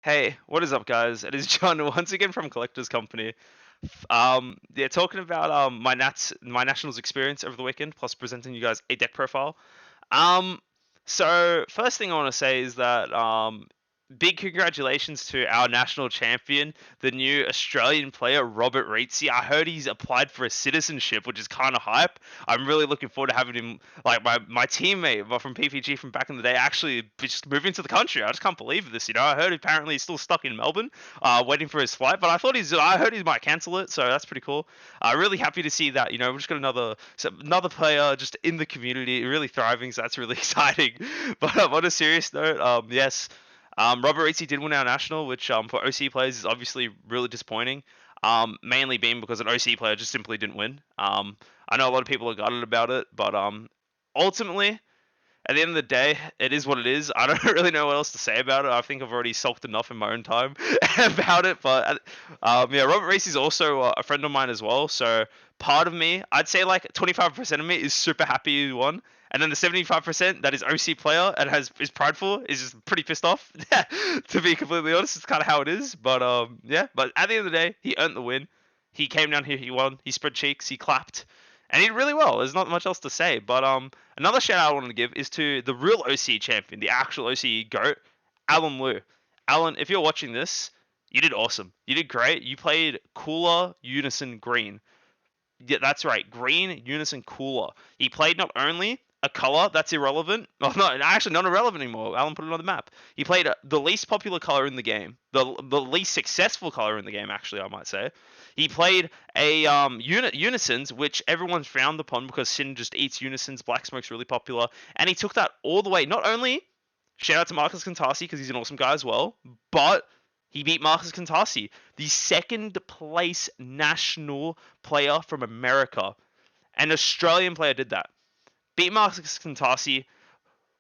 Hey, what is up, guys? It is John once again from Collectors Company. Yeah, talking about my nationals experience over the weekend, plus presenting you guys a deck profile. Um, so first thing I want to say is that big congratulations to our national champion, the new Australian player Robert Reitzy. I heard he's applied for a citizenship, which is kind of hype. I'm really looking forward to having him, like my teammate from PPG from back in the day, actually just moving to the country. I just can't believe this. I heard apparently he's still stuck in Melbourne, waiting for his flight. But I heard he might cancel it, so that's pretty cool. Really happy to see that. We've just got another player just in the community, really thriving. So that's really exciting. But on a serious note, yes. Robert Reitzy did win our national, which for OCE players is obviously really disappointing. Mainly being because an OCE player just simply didn't win. I know a lot of people are gutted about it, but ultimately, at the end of the day, it is what it is. I don't really know what else to say about it. I think I've already sulked enough in my own time about it. But yeah, Robert Reese is also a friend of mine as well. So part of me, I'd say like 25% of me is super happy he won. And then the 75% that is OC player and is prideful is just pretty pissed off. To be completely honest, it's kind of how it is. But yeah. But at the end of the day, he earned the win. He came down here, he won. He spread cheeks, he clapped, and he did really well. There's not much else to say. But another shout out I wanted to give is to the real OCE champion, the actual OCE GOAT, Alan Liu. Alan, if you're watching this, you did awesome. You did great. You played Cooler Unison Green. Yeah, that's right. Green Unison Cooler. He played not only a color that's irrelevant. Oh, no, actually not irrelevant anymore. Alan put it on the map. He played the least popular color in the game, the least successful color in the game. Actually, I might say. He played a unisons, which everyone's frowned upon because Sin just eats unisons. Black Smoke's really popular, and he took that all the way. Not only shout out to Marcus Contasi because he's an awesome guy as well, but he beat Marcus Contasi, the second place national player from America. An Australian player did that. Beat Marcus Contasi,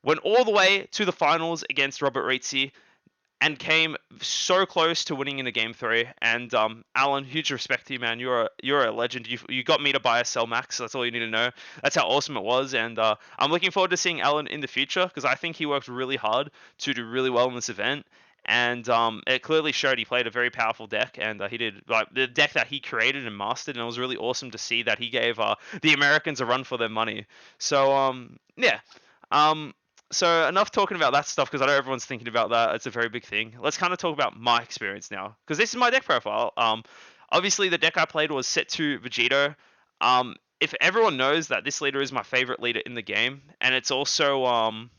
went all the way to the finals against Robert Reitzy, and came so close to winning in a game three. And Alan, huge respect to you, man. You're a legend. You got me to buy a sell max. That's all you need to know. That's how awesome it was. And I'm looking forward to seeing Alan in the future because I think he worked really hard to do really well in this event. And it clearly showed he played a very powerful deck, and he did like the deck that he created and mastered, and it was really awesome to see that he gave the Americans a run for their money. So yeah, um, so enough talking about that stuff because I know everyone's thinking about that. It's a very big thing. Let's kind of talk about my experience now because this is my deck profile. Obviously the deck I played was set to Vegito. If everyone knows that this leader is my favorite leader in the game, and it's also one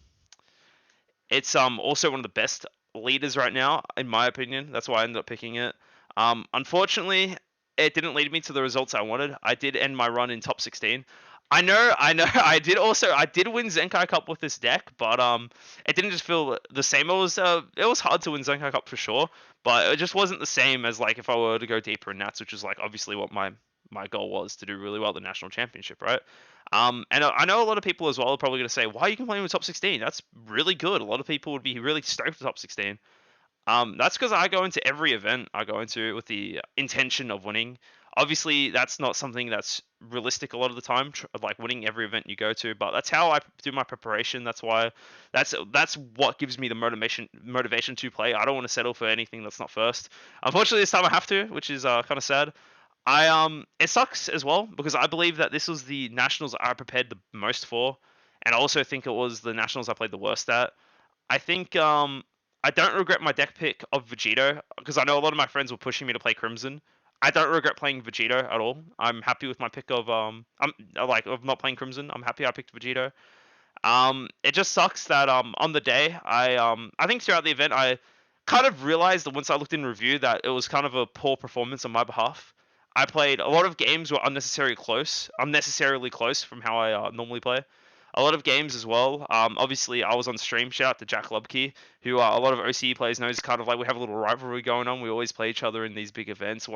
of the best leaders right now in my opinion. That's why I ended up picking it. Unfortunately, it didn't lead me to the results I wanted. I did end my run in top 16. I know. I did win Zenkai Cup with this deck, but it didn't just feel the same. It was hard to win Zenkai Cup for sure, but it just wasn't the same as like if I were to go deeper in Nats, which is like obviously what my goal was to do really well at the national championship, right? And I know a lot of people as well are probably going to say, "Why are you complaining with top 16? That's really good." A lot of people would be really stoked with top 16. That's because I go into every event I go into with the intention of winning. Obviously, that's not something that's realistic a lot of the time, like winning every event you go to. But that's how I do my preparation. That's what gives me the motivation to play. I don't want to settle for anything that's not first. Unfortunately, this time I have to, which is kind of sad. It sucks as well because I believe that this was the nationals I prepared the most for, and I also think it was the nationals I played the worst at. I think I don't regret my deck pick of Vegito because I know a lot of my friends were pushing me to play Crimson. I don't regret playing Vegito at all. I'm happy with my pick of I'm like of not playing Crimson. I'm happy I picked Vegito. It just sucks that on the day I think throughout the event I kind of realized that once I looked in review that it was kind of a poor performance on my behalf. I played a lot of games were unnecessarily close from how I normally play. A lot of games as well. Obviously, I was on stream. Shout out to Jack Lubke, who a lot of OCE players know is kind of like we have a little rivalry going on. We always play each other in these big events.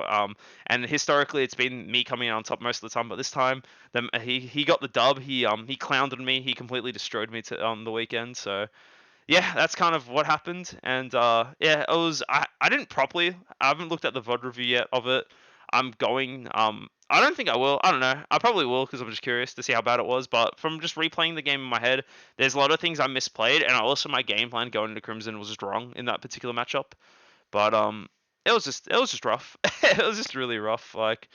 And historically, it's been me coming out on top most of the time. But this time, he got the dub. He clowned on me. He completely destroyed me on the weekend. So yeah, that's kind of what happened. And yeah, it was. I didn't properly. I haven't looked at the VOD review yet of it. I'm going. I don't think I will. I don't know. I probably will because I'm just curious to see how bad it was. But from just replaying the game in my head, there's a lot of things I misplayed, and also my game plan going into Crimson was just wrong in that particular matchup. But it was just rough. It was just really rough. Like,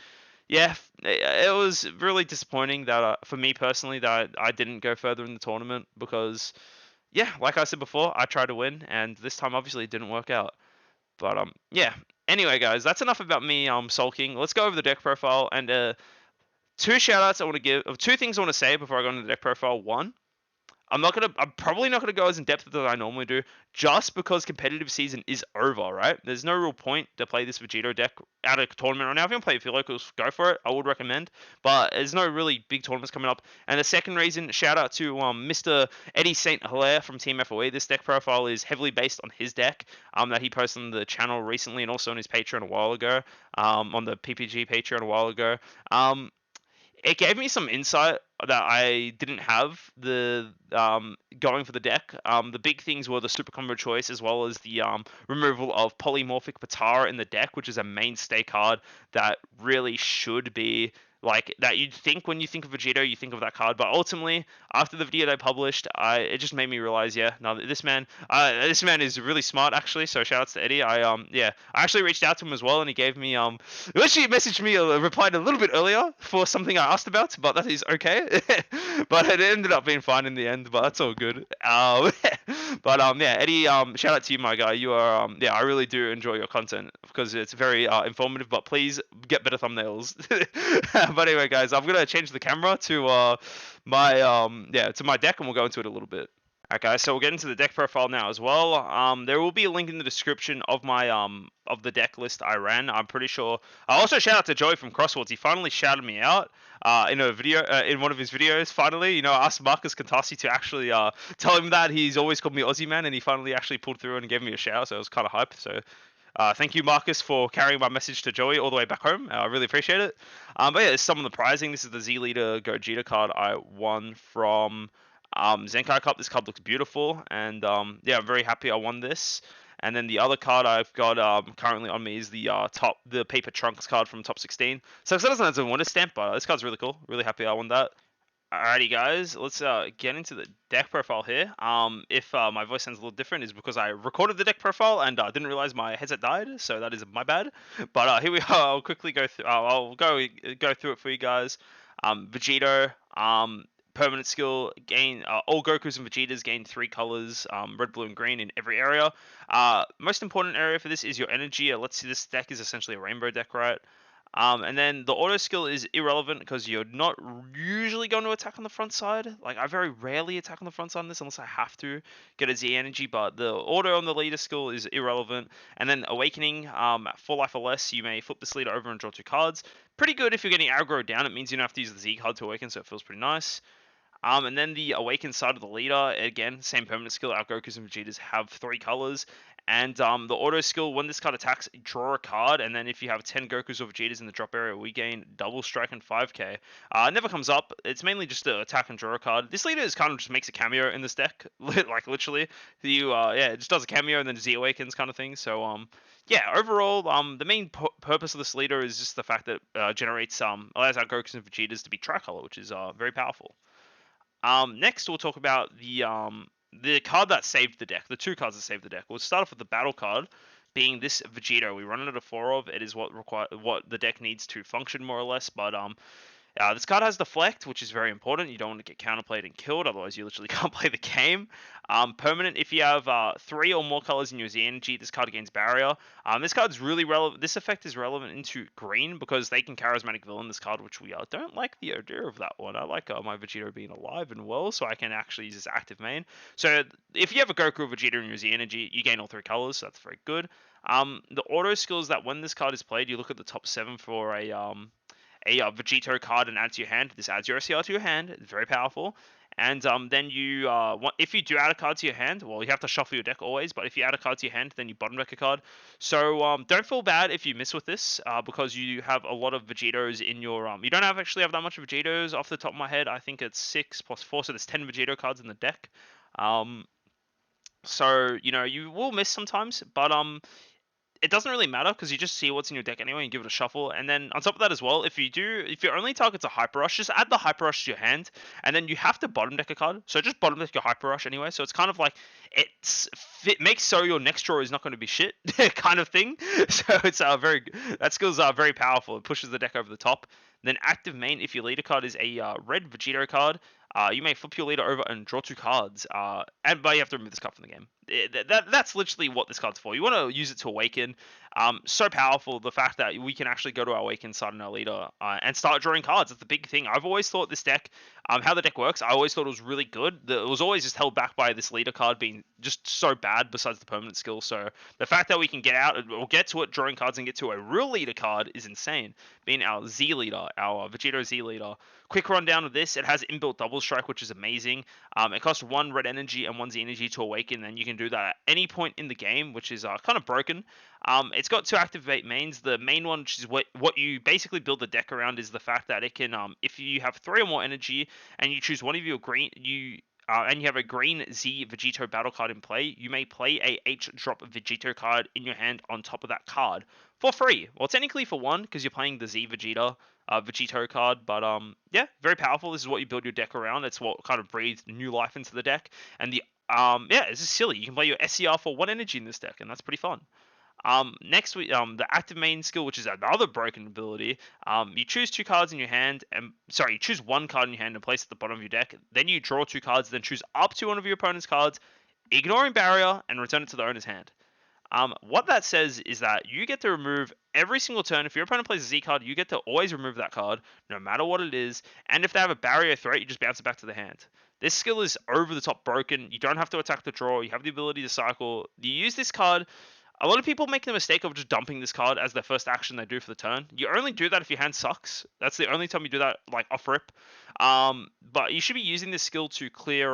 yeah, it was really disappointing that for me personally that I didn't go further in the tournament because yeah, like I said before, I tried to win and this time obviously it didn't work out. But yeah. Anyway, guys, that's enough about me sulking. Let's go over the deck profile and two shout outs I want to give, two things I want to say before I go into the deck profile. One, I'm probably not gonna go as in depth as I normally do, just because competitive season is over, right? There's no real point to play this Vegito deck at a tournament right now. If you want to play with your locals, go for it. I would recommend, but there's no really big tournaments coming up. And the second reason, shout out to Mr. Eddie Saint Hilaire from Team FOE. This deck profile is heavily based on his deck that he posted on the channel recently, and also on his Patreon a while ago, on the PPG Patreon a while ago. It gave me some insight that I didn't have the going for the deck. The big things were the super combo choice as well as the removal of polymorphic Patara in the deck, which is a mainstay card that really should be like that. You'd think when you think of Vegito, you think of that card, but ultimately after the video they published, it just made me realize, yeah, no, this man is really smart actually. So shout outs to Eddie. Yeah, I actually reached out to him as well, and he gave me actually messaged me, replied a little bit earlier for something I asked about, but that is okay. But it ended up being fine in the end, but that's all good. But yeah, Eddie, shout out to you, my guy. You are yeah, I really do enjoy your content because it's very informative. But please get better thumbnails. But anyway, guys, I'm gonna change the camera to my yeah, to my deck, and we'll go into it a little bit. Okay, so we'll get into the deck profile now as well. There will be a link in the description of my of the deck list I ran. I'm pretty sure. I also shout out to Joey from Crosswords. He finally shouted me out in a video in one of his videos. Finally, you know, I asked Marcus Contasi to actually tell him that he's always called me Aussie man, and he finally actually pulled through and gave me a shout. So it was kind of hype. So. Thank you, Marcus, for carrying my message to Joey all the way back home. I really appreciate it. But yeah, there's some of the prizing. This is the Z Leader Gogeta card I won from Zenkai Cup. This card looks beautiful, and yeah, I'm very happy I won this. And then the other card I've got currently on me is the Paper Trunks card from Top 16. So it doesn't have a winner stamp, but this card's really cool. Really happy I won that. Alrighty, guys, let's get into the deck profile here. If my voice sounds a little different, is because I recorded the deck profile and didn't realize my headset died, so that is my bad. But here we are. I'll quickly go through. I'll go through it for you guys. Vegito. Permanent skill gain. All Gokus and Vegetas gain 3 colors, red, blue, and green in every area. Most important area for this is your energy. Let's see, this deck is essentially a rainbow deck, right? And then the auto skill is irrelevant because you're not usually going to attack on the front side. Like, I very rarely attack on the front side on this unless I have to get a Z energy, but the auto on the leader skill is irrelevant. And then Awakening, at 4 life or less, you may flip this leader over and draw 2 cards. Pretty good if you're getting aggro down. It means you don't have to use the Z card to awaken, so it feels pretty nice. And then the Awakened side of the leader, again, same permanent skill. Our Gokus and Vegetas have 3 colors. And the auto skill, when this card attacks, draw a card. And then if you have 10 Gokus or Vegetas in the drop area, we gain double strike and 5k. It never comes up. It's mainly just to attack and draw a card. This leader is kind of just makes a cameo in this deck. Like, literally. Yeah, it just does a cameo and then Z Awakens kind of thing. So, yeah, overall, the main purpose of this leader is just the fact that generates allows our Gokus and Vegetas to be tricolor, which is very powerful. Next, we'll talk about the card that saved the deck, the 2 cards that saved the deck. We'll start off with the battle card, being this Vegito. We run it at a 4 of. It is what the deck needs to function more or less. But this card has Deflect, which is very important. You don't want to get counterplayed and killed, otherwise you literally can't play the game. Permanent, if you have 3 or more colors in your Z energy, this card gains Barrier. This card's really relevant. This effect is relevant into green because they can Charismatic Villain this card, which we don't like the idea of that one. I like my Vegito being alive and well, so I can actually use this active main. So if you have a Goku or Vegeta in your Z energy, you gain all 3 colors, so that's very good. The auto skill is that when this card is played, you look at the top 7 for a Vegito card and add to your hand. This adds your SCR to your hand. It's very powerful. And then you, if you do add a card to your hand, well, you have to shuffle your deck always. But if you add a card to your hand, then you bottom deck a card. So don't feel bad if you miss with this, because you have a lot of Vegetos in your. You don't actually have that much Vegetos off the top of my head. I think it's 6 plus 4, so there's 10 Vegeto cards in the deck. So you know you will miss sometimes, but it doesn't really matter because you just see what's in your deck anyway and give it a shuffle. And then on top of that as well, if your only target's a Hyper Rush, just add the Hyper Rush to your hand, and then you have to bottom deck a card. So just bottom deck your Hyper Rush anyway. So it's kind of like it makes so your next draw is not going to be shit kind of thing. So it's that skill's very powerful. It pushes the deck over the top. Then active main, if your leader card is a red Vegito card, you may flip your leader over and draw 2 cards. But you have to remove this card from the game. That's literally what this card's for. You want to use it to awaken. So powerful, the fact that we can actually go to our awaken side in our leader and start drawing cards. That's the big thing. I've always thought this deck, how the deck works, I always thought it was really good. It was always just held back by this leader card being just so bad besides the permanent skill. So the fact that we can get out or get to it, drawing cards, and get to a real leader card is insane. Being our Z leader, our Vegito Z leader. Quick rundown of this: it has inbuilt double strike, which is amazing. It costs 1 red energy and 1 Z energy to awaken, and you can do that at any point in the game, which is kind of broken. It's got 2 activate mains. The main one, which is what you basically build the deck around, is the fact that it can, if you have 3 or more energy and you choose one of your green, and you have a green Z Vegito battle card in play, you may play a H drop Vegito card in your hand on top of that card for free. Well, technically for 1 because you're playing the Z Vegito card, but yeah, very powerful. This is what you build your deck around. It's what kind of breathes new life into the deck. And yeah, it's just silly. You can play your SCR for 1 energy in this deck, and that's pretty fun. Next, the active main skill, which is another broken ability. You choose 2 cards in your hand, you choose 1 card in your hand and place it at the bottom of your deck. Then you draw 2 cards, then choose up to one of your opponent's cards, ignoring barrier, and return it to the owner's hand. What that says is that you get to remove every single turn. If your opponent plays a Z card, you get to always remove that card, no matter what it is. And if they have a barrier threat, you just bounce it back to the hand. This skill is over the top broken. You don't have to attack the draw. You have the ability to cycle. You use this card. A lot of people make the mistake of just dumping this card as their first action they do for the turn. You only do that if your hand sucks. That's the only time you do that, like off rip. But you should be using this skill to clear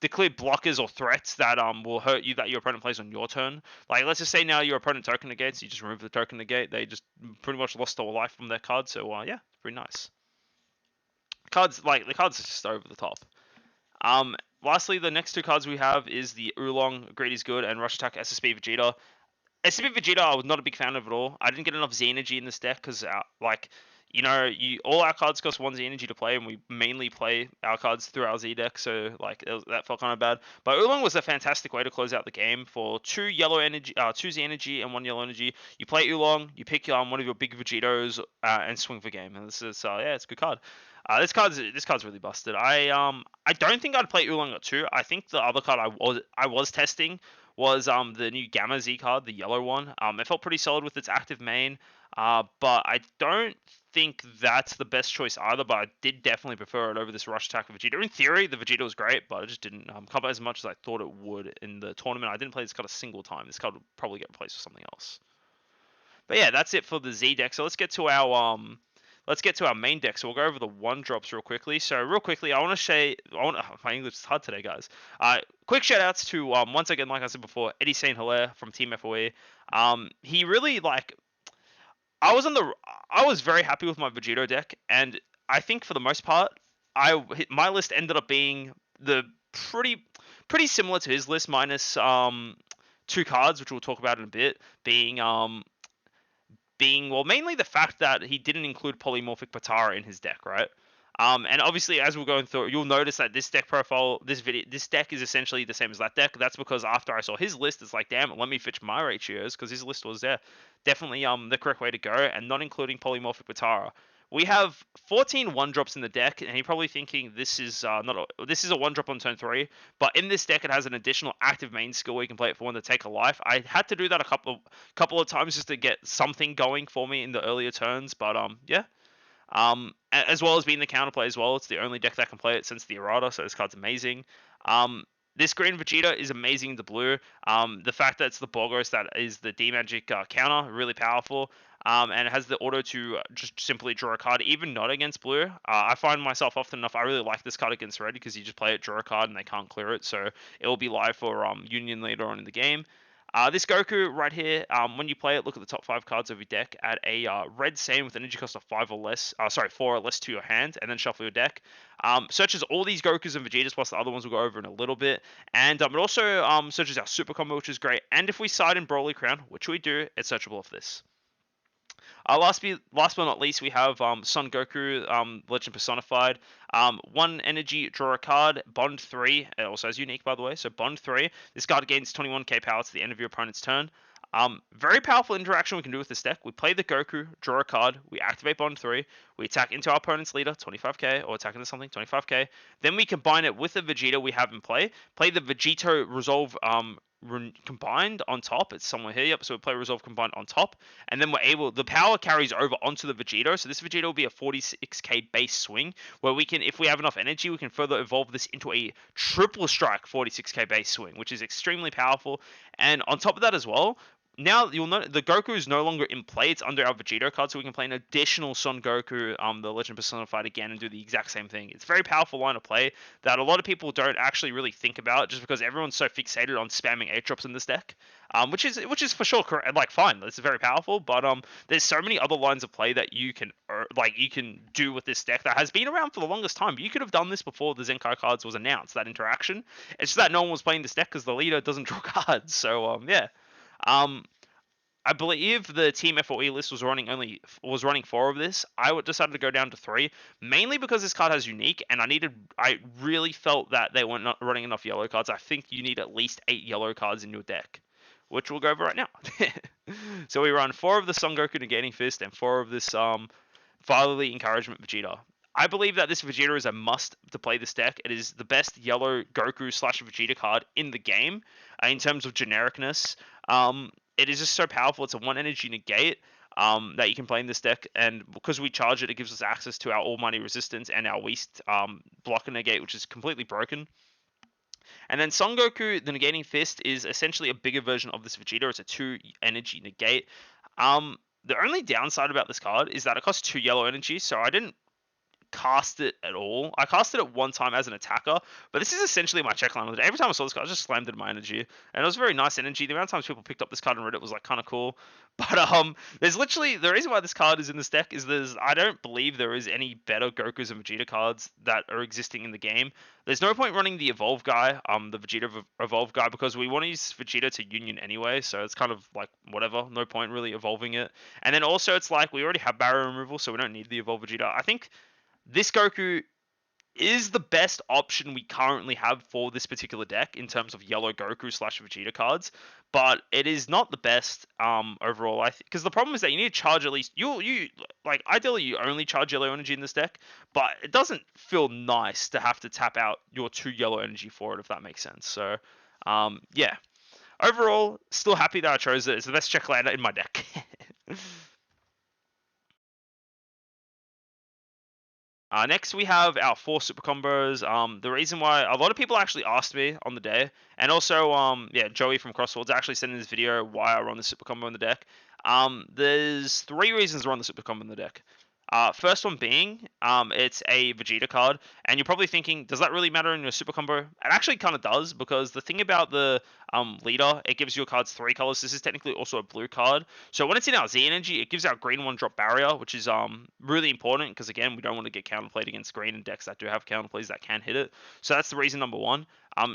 blockers or threats that will hurt you that your opponent plays on your turn. Like, let's just say now your opponent token negates, you just remove the token negate. They just pretty much lost all life from their card. So yeah, it's pretty nice. The cards are just over the top. Lastly, the next 2 cards we have is the Oolong, Greed is Good, and Rush Attack SSB Vegeta. SSB Vegeta, I was not a big fan of at all. I didn't get enough Z energy in this deck because, all our cards cost 1 Z energy to play, and we mainly play our cards through our Z deck, so that felt kind of bad. But Oolong was a fantastic way to close out the game for 2 Z energy and 1 yellow energy. You play Oolong, you pick one of your big Vegetos, and swing for game. And this is it's a good card. This card's really busted. I don't think I'd play Oolong at 2. I think the other card I was testing was the new Gamma Z card, the yellow one. It felt pretty solid with its active main, but I don't think that's the best choice either. But I did definitely prefer it over this Rush Attack Vegeta. In theory, the Vegeta was great, but it just didn't cover as much as I thought it would in the tournament. I didn't play this card a single time. This card would probably get replaced with something else. But yeah, that's it for the Z deck. So let's get to our main deck. So we'll go over the 1-drops real quickly. So real quickly, my English is hard today, guys. Quick shout outs to, once again, like I said before, Eddie St. Hilaire from Team FOE. He really, I was very happy with my Vegito deck, and I think for the most part, my list ended up being the pretty similar to his list, minus 2 cards, which we'll talk about in a bit, being mainly the fact that he didn't include Polymorphic Patara in his deck, right? And obviously, as we're going through, you'll notice that this deck profile, this deck is essentially the same as that deck. That's because after I saw his list, it's like, damn it, let me fetch my ratios, because his list was definitely the correct way to go, and not including Polymorphic Patara. We have 14 1-drops in the deck, and you're probably thinking this is a 1-drop on turn 3, but in this deck it has an additional active main skill where you can play it for 1 to take a life. I had to do that a couple of times just to get something going for me in the earlier turns, but yeah. As well as being the counterplay as well. It's the only deck that can play it since the errata, so this card's amazing. This green Vegeta is amazing in the blue. The fact that it's the Borgos that is the D-Magic counter, really powerful. And it has the auto to just simply draw a card, even not against blue. I find myself often enough, I really like this card against red because you just play it, draw a card, and they can't clear it. So it will be live for Union later on in the game. This Goku right here, when you play it, look at the top 5 cards of your deck. Add a red sand with an energy cost of 4 or less to your hand, and then shuffle your deck. Searches all these Gokus and Vegetas, plus the other ones we'll go over in a little bit. And it also searches our super combo, which is great. And if we side in Broly Crown, which we do, it's searchable of this. Last but not least, we have Son Goku, Legend Personified. 1 energy, draw a card. Bond 3, it also has unique, by the way. So Bond 3, this card gains 21k power to the end of your opponent's turn. Very powerful interaction we can do with this deck. We play the Goku, draw a card, we activate Bond 3, we attack into our opponent's leader, 25k, or attack into something, 25k. Then we combine it with the Vegeta we have in play the Vegito Resolve combined on top. It's somewhere here, yep. So we play Resolve combined on top, and then the power carries over onto the Vegito. So this Vegito will be a 46k base swing, where we can, if we have enough energy, we can further evolve this into a triple strike 46k base swing, which is extremely powerful. And on top of that as well, now you'll note the Goku is no longer in play. It's under our Vegito card, so we can play an additional Son Goku, the Legend Personified again, and do the exact same thing. It's a very powerful line of play that a lot of people don't actually really think about, just because everyone's so fixated on spamming 8-drops in this deck, which is for sure correct, like fine. It's very powerful, but there's so many other lines of play that you can do with this deck that has been around for the longest time. You could have done this before the Zenkai cards was announced. That interaction. It's just that no one was playing this deck because the leader doesn't draw cards. So yeah. I believe the Team FOE list was running 4 of this. I decided to go down to 3, mainly because this card has unique, and I really felt that they weren't not running enough yellow cards. I think you need at least 8 yellow cards in your deck, which we'll go over right now. So we run 4 of the Son Goku Negating Fist and 4 of this Fatherly Encouragement Vegeta. I believe that this Vegeta is a must to play this deck. It is the best yellow Goku / Vegeta card in the game in terms of genericness. It is just so powerful. It's a 1 energy negate that you can play in this deck, and because we charge it, it gives us access to our Almighty Resistance and our Waste blocker negate, which is completely broken. And then Son Goku, the Negating Fist, is essentially a bigger version of this Vegeta. It's a 2 energy negate. The only downside about this card is that it costs 2 yellow energy, so I didn't cast it at all. I casted it one time as an attacker, but this is essentially my check line. Every time I saw this card, I just slammed it in my energy, and it was very nice energy. The amount of times people picked up this card and read it was like kind of cool. But there's literally the reason why this card is in this deck is I don't believe there is any better Gokus and Vegeta cards that are existing in the game. There's no point running the Evolve guy, the Vegeta Evolve guy, because we want to use Vegeta to Union anyway, so it's kind of like whatever, no point really evolving it. And then also it's like we already have barrier removal, so we don't need the Evolve Vegeta. I think this Goku is the best option we currently have for this particular deck in terms of yellow Goku / Vegeta cards, but it is not the best overall. Because the problem is that you need to charge at least ideally you only charge yellow energy in this deck, but it doesn't feel nice to have to tap out your 2 yellow energy for it, if that makes sense. So yeah, overall still happy that I chose it. It's the best check lander in my deck. Next, we have our 4 super combos. The reason why a lot of people actually asked me on the day, and also, yeah, Joey from Crossworlds actually sent in this video why I run the super combo in the deck. There's 3 reasons to run the super combo in the deck. First one being, it's a Vegeta card, and you're probably thinking, does that really matter in your super combo? It actually kind of does, because the thing about the leader, it gives your cards 3 colors. This is technically also a blue card. So when it's in our Z energy, it gives our green 1-drop barrier, which is really important, because again, we don't want to get counterplayed against green in decks that do have counterplays that can hit it. So that's the reason number 1.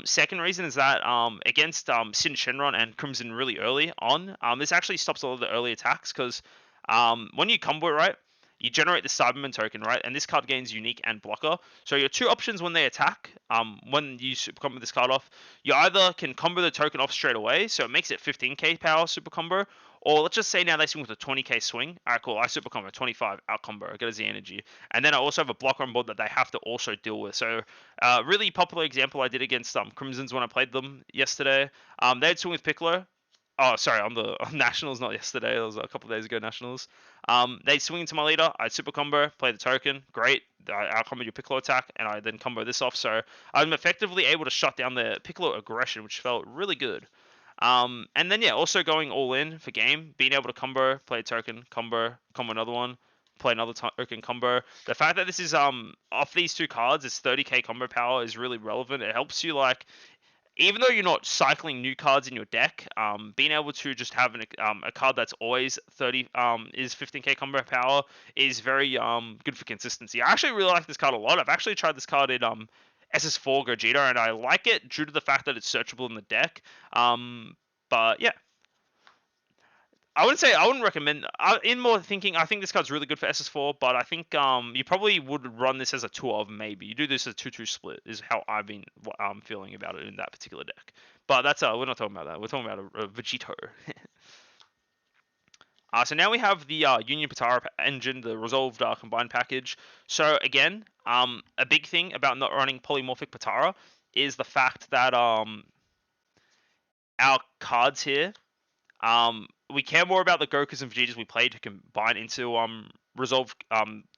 Second reason is that against Sin Shenron and Crimson really early on, this actually stops a lot of the early attacks, because when you combo it, right, you generate the Cyberman token, right? And this card gains unique and blocker. So your 2 options when they attack, when you super combo this card off, you either can combo the token off straight away, so it makes it 15k power super combo, or let's just say now they swing with a 20k swing. Alright, cool, I super combo 25 out combo, I get a Z energy. And then I also have a blocker on board that they have to also deal with. So really popular example I did against Crimsons when I played them yesterday. They'd swing with Piccolo. Oh, sorry, on Nationals, not yesterday. It was a couple of days ago, Nationals. They swing into my leader. I super combo, play the token. Great. I out combo your Piccolo attack, and I then combo this off. So I'm effectively able to shut down the Piccolo aggression, which felt really good. And then, yeah, also going all in for game, being able to combo, play a token, combo another one, play another token, combo. The fact that this is off these 2 cards, it's 30k combo power is really relevant. It helps you, like, even though you're not cycling new cards in your deck, being able to just have a card that's always 30 is 15k combo power is very good for consistency. I actually really like this card a lot. I've actually tried this card in SS4 Vegito, and I like it due to the fact that it's searchable in the deck. But yeah, I wouldn't recommend. In more thinking, I think this card's really good for SS4, but I think you probably would run this as a 2 of maybe. You do this as a 2-2 split is how I've been feeling about it in that particular deck. But that's we're not talking about that. We're talking about a Vegito. So now we have the Union Patara engine, the resolved combined package. So again, a big thing about not running polymorphic Patara is the fact that our cards here, we care more about the Gokus and Vegetas we play to combine into Resolve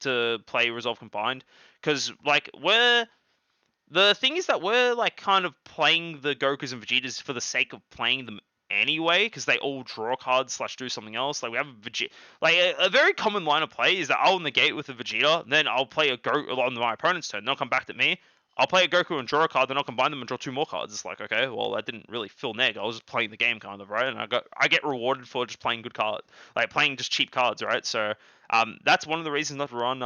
to play Resolve combined, because like the thing is that we're like kind of playing the Gokus and Vegetas for the sake of playing them anyway, because they all draw cards slash do something else. Like we have a Vegeta, like a very common line of play is that I'll negate with a Vegeta, then I'll play a Goku on my opponent's turn. They'll come back at me. I'll play a Goku and draw a card, then I'll combine them and draw 2 more cards. It's like, okay, well that didn't really fill neg. I was just playing the game kind of, right? And I get rewarded for just playing good cards, like playing just cheap cards, right? So that's one of the reasons not to run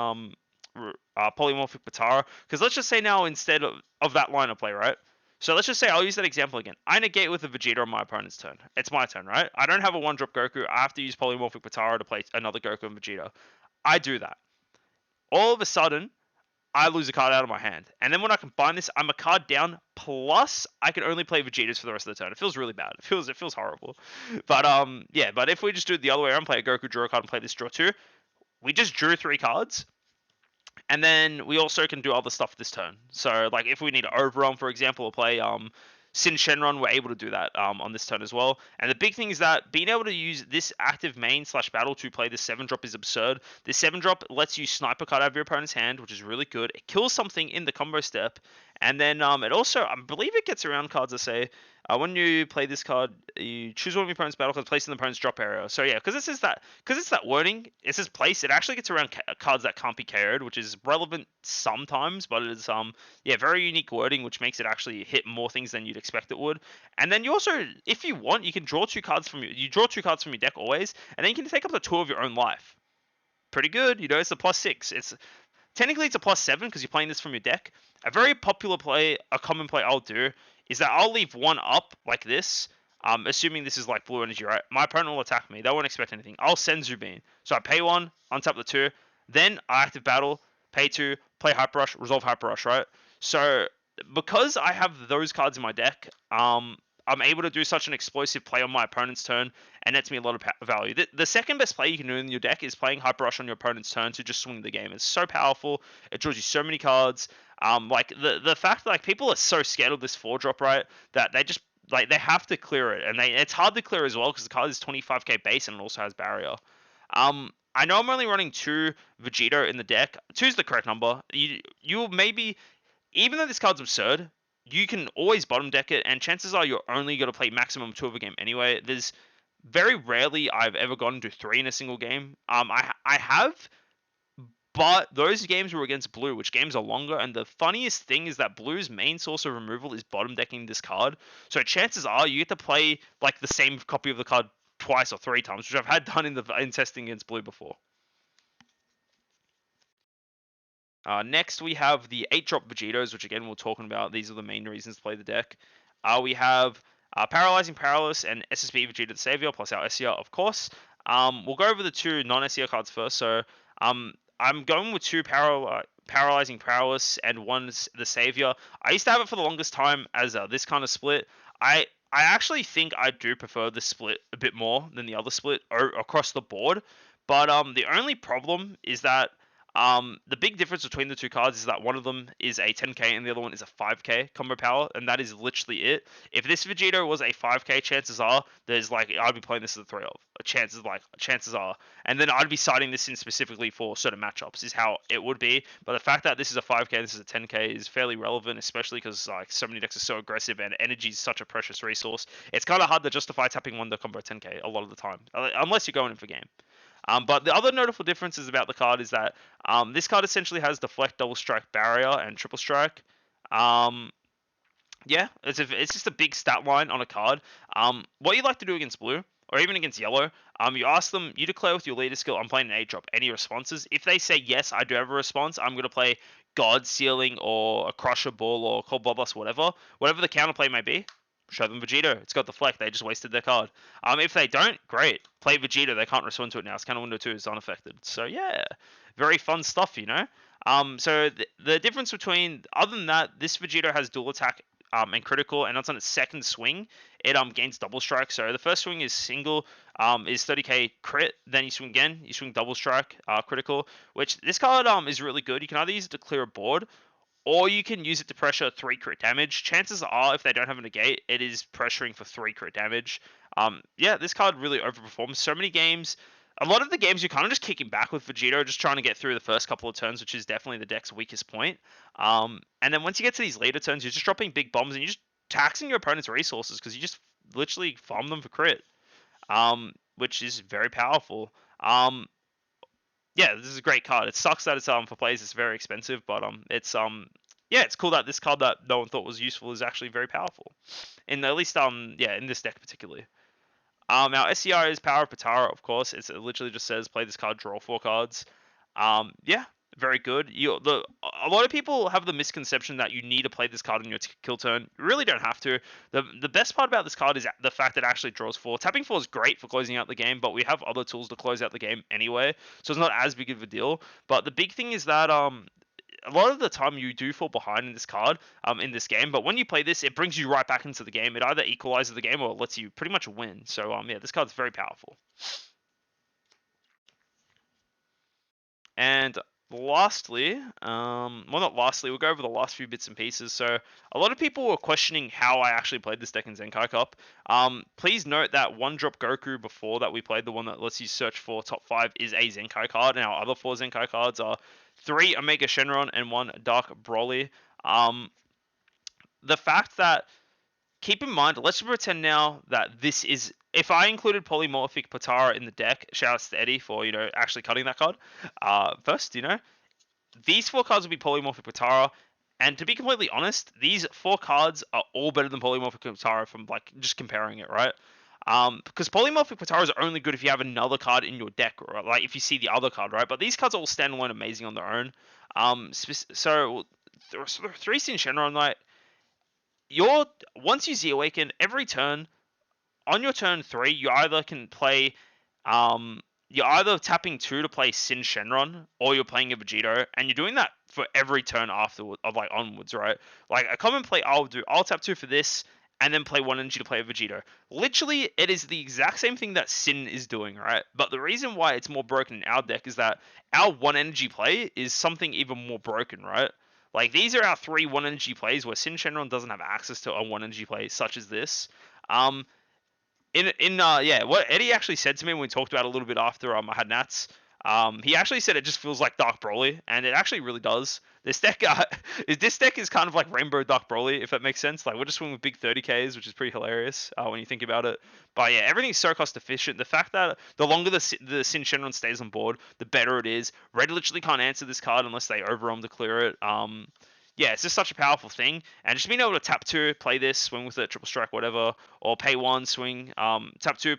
polymorphic Patara. Because let's just say now instead of that line of play, right? So let's just say I'll use that example again. I negate with a Vegeta on my opponent's turn. It's my turn, right? I don't have a 1-drop Goku. I have to use polymorphic Patara to play another Goku and Vegeta. I do that. All of a sudden, I lose a card out of my hand. And then when I combine this, I'm a card down, plus I can only play Vegetas for the rest of the turn. It feels really bad. It feels horrible. But yeah, but if we just do it the other way around, play a Goku, draw a card, and play this, draw 2, we just drew 3 cards. And then we also can do other stuff this turn. So like if we need to overrun, for example, or play Sin Shenron, we're able to do that on this turn as well. And the big thing is that being able to use this active main slash battle to play this 7-drop is absurd. This 7-drop lets you snipe a card out of your opponent's hand, which is really good. It kills something in the combo step. And then it also, I believe it gets around cards that say, when you play this card, you choose one of your opponent's battle cards, place in the opponent's drop area. So yeah, because it's that wording, it says place, it actually gets around cards that can't be KO'd, which is relevant sometimes, but it is yeah, very unique wording, which makes it actually hit more things than you'd expect it would. And then you also, if you want, you can draw 2 cards from you draw 2 cards from your deck always, and then you can take up to 2 of your own life. Pretty good, it's a +6. It's technically it's a +7 because you're playing this from your deck. A very popular play, a common play I'll do is that I'll leave 1 up like this. Assuming this is like blue energy, right? My opponent will attack me. They won't expect anything. I'll send Zubin. So I pay 1, untap the 2. Then I active battle, pay 2, play Hyper Rush, resolve Hyper Rush, right? So because I have those cards in my deck, I'm able to do such an explosive play on my opponent's turn, and nets me a lot of value. The second best play you can do in your deck is playing Hyper Rush on your opponent's turn to just swing the game. It's so powerful. It draws you so many cards. Like the fact that like people are so scared of this 4-drop, right? That they just like they have to clear it, and it's hard to clear as well because the card is 25k base and it also has barrier. I know I'm only running 2 Vegito in the deck. 2 is the correct number. You maybe, even though this card's absurd, you can always bottom deck it, and chances are you're only going to play maximum 2 of a game anyway. There's very rarely I've ever gotten to 3 in a single game. I have, but those games were against blue, which games are longer. And the funniest thing is that blue's main source of removal is bottom decking this card. So chances are you get to play like the same copy of the card twice or 3 times, which I've had done in testing against blue before. Next, we have the 8-drop Vegitos, which again we're talking about. These are the main reasons to play the deck. We have Paralyzing Paralysis and SSB Vegeta the Savior, plus our SER, of course. We'll go over the 2 non-SER cards first. So I'm going with 2 Paralyzing Paralysis and 1 the Savior. I used to have it for the longest time as this kind of split. I actually think I do prefer this split a bit more than the other split across the board. But the only problem is that the big difference between the 2 cards is that one of them is a 10k and the other one is a 5k combo power, and that is literally it. If this Vegito was a 5k, chances are there's like I'd be playing this as a 3 of. Chances are, and then I'd be citing this in specifically for certain matchups is how it would be. But the fact that this is a 5k, this is a 10k is fairly relevant, especially because like so many decks are so aggressive and energy is such a precious resource. It's kind of hard to justify tapping one to combo 10k a lot of the time, unless you're going in for game. But the other notable differences about the card is that this card essentially has Deflect, Double Strike, Barrier, and Triple Strike. Yeah, it's just a big stat line on a card. What you like to do against blue or even against yellow, you ask them, you declare with your leader skill, I'm playing an 8 drop. Any responses? If they say yes, I do have a response. I'm gonna play God Sealing or a Crusher Ball or Cold Bloodlust, whatever the counterplay may be. Show them Vegito. It's got the fleck. They just wasted their card. If they don't, great. Play Vegito. They can't respond to it now. Scanner window 2 is unaffected. So yeah, very fun stuff, you know. So the difference between, other than that, this Vegito has dual attack and critical, and that's on its second swing. It gains double strike. So the first swing is single, is 30k crit. Then you swing again, you swing double strike, critical. Which this card is really good. You can either use it to clear a board, or you can use it to pressure 3 crit damage. Chances are, if they don't have a negate, it is pressuring for 3 crit damage. Yeah, this card really overperforms so many games. A lot of the games you're kind of just kicking back with Vegito, just trying to get through the first couple of turns, which is definitely the deck's weakest point. And then once you get to these later turns, you're just dropping big bombs and you're just taxing your opponent's resources because you just literally farm them for crit, which is very powerful. Yeah, this is a great card. It sucks that it's for players it's very expensive, but it's yeah, it's cool that this card that no one thought was useful is actually very powerful. In at least yeah, in this deck particularly. Our SCR is Power of Patara, of course. It literally just says play this card, draw 4 cards. Yeah, very good. A lot of people have the misconception that you need to play this card on your kill turn. You really don't have to. The best part about this card is the fact that it actually draws 4. Tapping 4 is great for closing out the game, but we have other tools to close out the game anyway, so it's not as big of a deal. But the big thing is that a lot of the time you do fall behind in this card, in this game, but when you play this, it brings you right back into the game. It either equalizes the game or it lets you pretty much win. So yeah, this card's very powerful. And lastly, well, not lastly, we'll go over the last few bits and pieces. So a lot of people were questioning how I actually played this deck in Zenkai Cup. Please note that one drop Goku before that we played, the one that lets you search for top 5, is a Zenkai card, and our other 4 Zenkai cards are 3 Omega Shenron and 1 Dark Broly. The fact that, keep in mind, let's pretend now that this is, if I included polymorphic Patara in the deck, shout out to Eddie for, actually cutting that card. First, these 4 cards will be polymorphic Patara, and to be completely honest, these 4 cards are all better than polymorphic Patara from like just comparing it, right? Because polymorphic Patara is only good if you have another card in your deck, or like if you see the other card, right? But these cards are all standalone amazing on their own. So 3 Sin Shenron, like, your once you Z Awaken, every turn on your turn 3, you either can play, you're either tapping 2 to play Sin Shenron, or you're playing a Vegito, and you're doing that for every turn afterward, of like onwards, right? Like a common play I'll tap 2 for this, and then play 1 energy to play a Vegito. Literally, it is the exact same thing that Sin is doing, right? But the reason why it's more broken in our deck is that our 1 energy play is something even more broken, right? Like, these are our 3 1 energy plays where Sin Shenron doesn't have access to a 1 energy play such as this. Um, yeah, what Eddie actually said to me when we talked about it a little bit after I had Nats, he actually said it just feels like Dark Broly, and it actually really does. This deck is kind of like Rainbow Dark Broly, if that makes sense. Like, we're just swinging with big 30Ks, which is pretty hilarious when you think about it. But yeah, everything's so cost efficient. The fact that the longer the Sin Shenron stays on board, the better it is. Red literally can't answer this card unless they overwhelm to clear it. Yeah, it's just such a powerful thing, and just being able to tap 2, play this, swing with it, triple strike, whatever, or pay 1, swing, tap 2,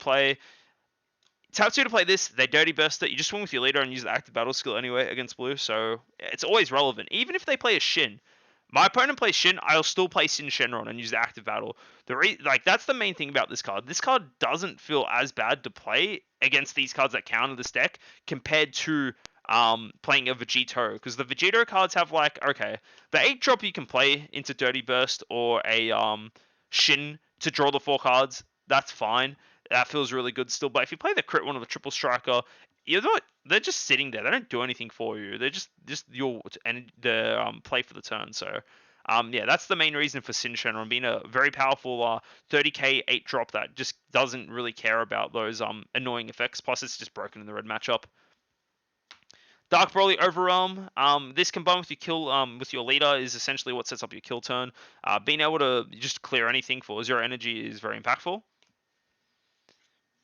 tap 2 to play this. They dirty burst it. You just swing with your leader and use the active battle skill anyway against blue, so it's always relevant. Even if they play a Shin, my opponent plays Shin, I'll still play Sin Shenron and use the active battle. Like, that's the main thing about this card. This card doesn't feel as bad to play against these cards that counter this deck compared to playing a Vegito, because the Vegito cards have, like, okay, the 8 drop you can play into Dirty Burst or a Shin to draw the 4 cards. That's fine. That feels really good still. But if you play the crit one or the triple striker, you're not. They're just sitting there. They don't do anything for you. They're just your and the play for the turn. So yeah, that's the main reason for Sin Shenron being a very powerful 30k 8 drop that just doesn't really care about those annoying effects. Plus, it's just broken in the red matchup. Dark Broly Overwhelm. This combined with your kill, with your leader, is essentially what sets up your kill turn. Being able to just clear anything for 0 energy is very impactful.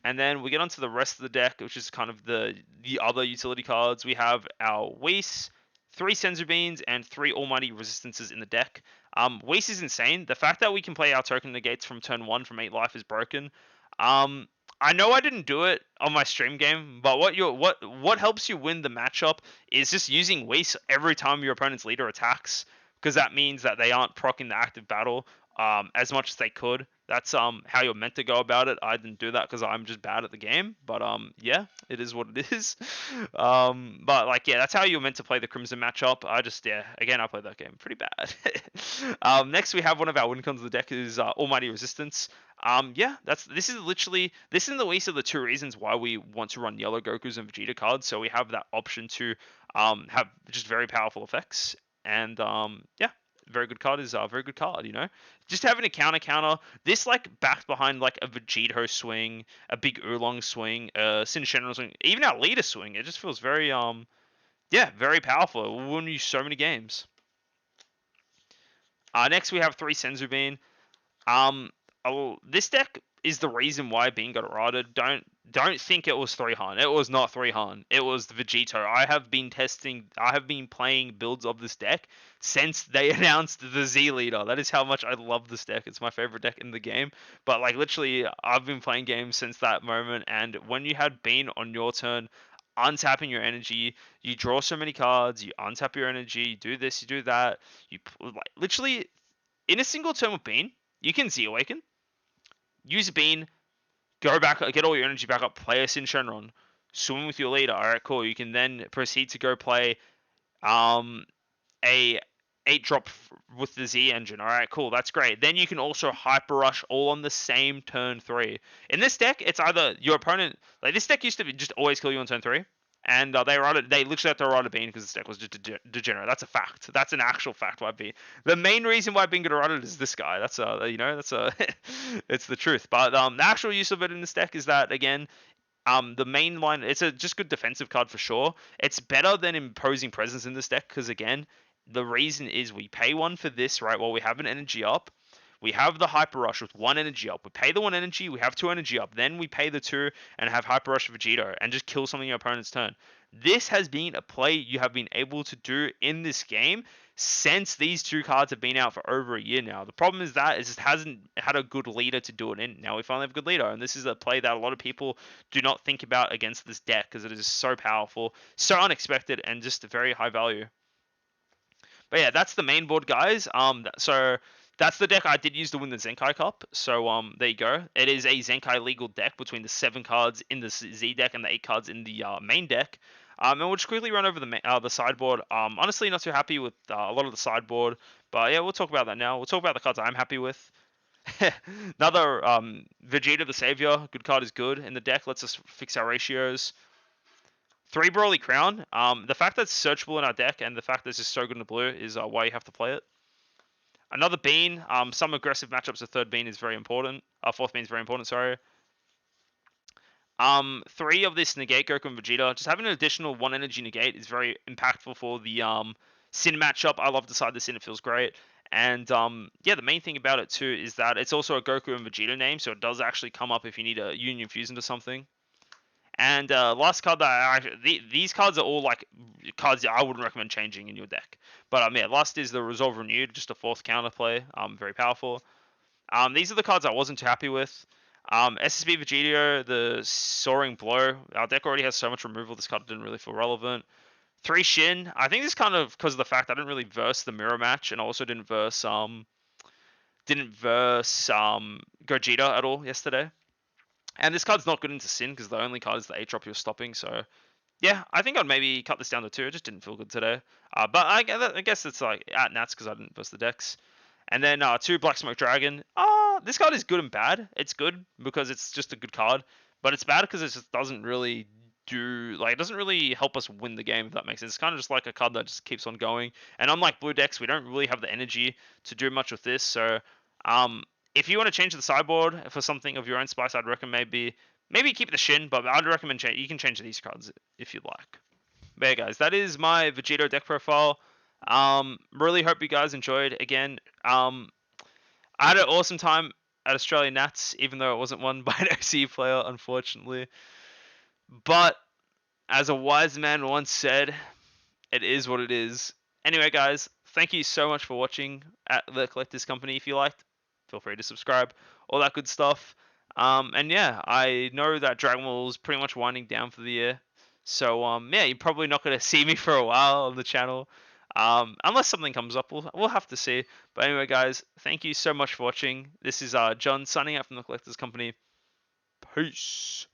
And then we get onto the rest of the deck, which is kind of the other utility cards. We have our Whis, 3 Senzu Beans, and 3 Almighty Resistances in the deck. Whis is insane. The fact that we can play our token negates from turn 1 from 8 life is broken. Um, I know I didn't do it on my stream game, but what helps you win the matchup is just using Whis every time your opponent's leader attacks, because that means that they aren't proccing the active battle as much as they could. That's how you're meant to go about it. I didn't do that because I'm just bad at the game, but yeah, it is what it is. But like yeah, that's how you're meant to play the Crimson matchup. I just yeah, again I played that game pretty bad. Next we have one of our win cons of the deck is Almighty Resistance. Yeah, this is literally this is the least of the two reasons why we want to run yellow Goku's and Vegeta cards. So we have that option to have just very powerful effects, and yeah, very good card is a very good card. You know, just having a counter. This like backed behind like a Vegito swing, a big Oolong swing, Shinra swing, even our leader swing. It just feels very yeah, very powerful. It will win you so many games. Next we have 3 Senzu Bean. This deck is the reason why Bean got rotted. Don't think it was 3 Han. It was not 3 Han. It was the Vegito. I have been playing builds of this deck since they announced the Z leader. That is how much I love this deck. It's my favorite deck in the game. But like literally, I've been playing games since that moment. And when you had Bean on your turn, untapping your energy, you draw so many cards. You untap your energy. You do this. You do that. Like literally in a single turn with Bean, you can Z Awaken, use a Bean, go back, get all your energy back up, play a Sin Shenron, swim with your leader. All right, cool. You can then proceed to go play a 8-drop with the Z engine. All right, cool. That's great. Then you can also Hyper Rush all on the same turn 3. In this deck, it's either your opponent, like this deck used to be just always kill you on turn 3. And they literally had to ride a Bean because this deck was just degenerate. That's a fact. That's an actual fact why Bean. The main reason why Bean got rotted is this guy. That's it's the truth. But the actual use of it in this deck is that again, the main line, it's a just good defensive card for sure. It's better than Imposing Presence in this deck because again, the reason is we pay 1 for this, right? While we have an energy up, we have the Hyper Rush with 1 energy up. We pay the 1 energy, we have 2 energy up. Then we pay the 2 and have Hyper Rush Vegito and just kill something in your opponent's turn. This has been a play you have been able to do in this game since these 2 cards have been out for over a year now. The problem is that it just hasn't had a good leader to do it in. Now we finally have a good leader, and this is a play that a lot of people do not think about against this deck because it is so powerful, so unexpected, and just a very high value. But yeah, that's the main board, guys. So that's the deck I did use to win the Zenkai Cup. So there you go. It is a Zenkai legal deck between the 7 cards in the Z deck and the 8 cards in the main deck. And we'll just quickly run over the sideboard. Honestly, not too happy with a lot of the sideboard, but yeah, we'll talk about that now. We'll talk about the cards I'm happy with. Another Vegeta the Savior. Good card is good in the deck. Let's just fix our ratios. 3 Broly Crown. The fact that it's searchable in our deck and the fact that it's just so good in the blue is why you have to play it. Another Bean. Some aggressive matchups. The 3rd Bean is very important. 4th Bean is very important. Sorry. 3 of this negate Goku and Vegeta. Just having an additional 1 energy negate is very impactful for the Sin matchup. I love the side the Sin. It feels great. And yeah, the main thing about it too is that it's also a Goku and Vegeta name, so it does actually come up if you need a Union Fuse into something. And last card that these cards are all like cards that I wouldn't recommend changing in your deck. But yeah, last is the Resolve Renewed, just a 4th counterplay. Very powerful. These are the cards I wasn't too happy with. SSB Vegito, the Soaring Blow. Our deck already has so much removal. This card didn't really feel relevant. 3 Shin. I think this is kind of because of the fact I didn't really verse the mirror match, and I also didn't verse Gogeta at all yesterday. And this card's not good into Sin because the only card is the 8-drop you're stopping. So yeah, I think I'd maybe cut this down to 2. It just didn't feel good today. But I guess it's like at Nats because I didn't verse the decks. And then 2 Black Smoke Dragon. This card is good and bad. It's good because it's just a good card, but it's bad because it just doesn't really it doesn't really help us win the game, if that makes sense. It's kind of just like a card that just keeps on going. And unlike blue decks, we don't really have the energy to do much with this. So if you want to change the sideboard for something of your own spice, I'd recommend maybe keep the Shin, but I'd recommend you can change these cards if you'd like. But yeah, guys, that is my Vegito deck profile. Really hope you guys enjoyed. Again, I had an awesome time at Australian Nats, even though it wasn't won by an OCE player, unfortunately. But as a wise man once said, it is what it is. Anyway, guys, thank you so much for watching at the Collectors Company. If you liked, feel free to subscribe, all that good stuff. And yeah, I know that Dragon Ball is pretty much winding down for the year. So yeah, you're probably not gonna see me for a while on the channel. Unless something comes up, we'll have to see. But anyway, guys, thank you so much for watching. This is John signing out from the Collectors Company. Peace.